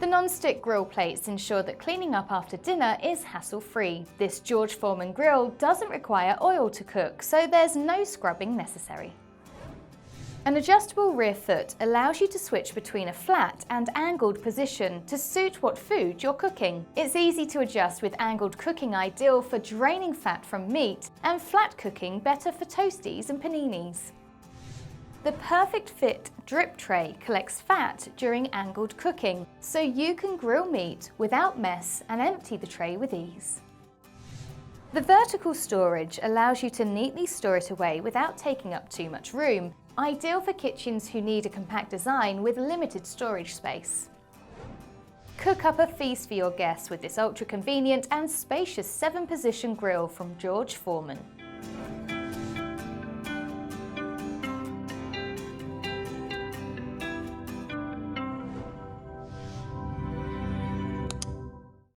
The non-stick grill plates ensure that cleaning up after dinner is hassle-free. This George Foreman grill doesn't require oil to cook, so there's no scrubbing necessary. An adjustable rear foot allows you to switch between a flat and angled position to suit what food you're cooking. It's easy to adjust, with angled cooking ideal for draining fat from meat and flat cooking better for toasties and paninis. The perfect fit drip tray collects fat during angled cooking, so you can grill meat without mess and empty the tray with ease. The vertical storage allows you to neatly store it away without taking up too much room, ideal for kitchens who need a compact design with limited storage space. Cook up a feast for your guests with this ultra-convenient and spacious 7-position grill from George Foreman.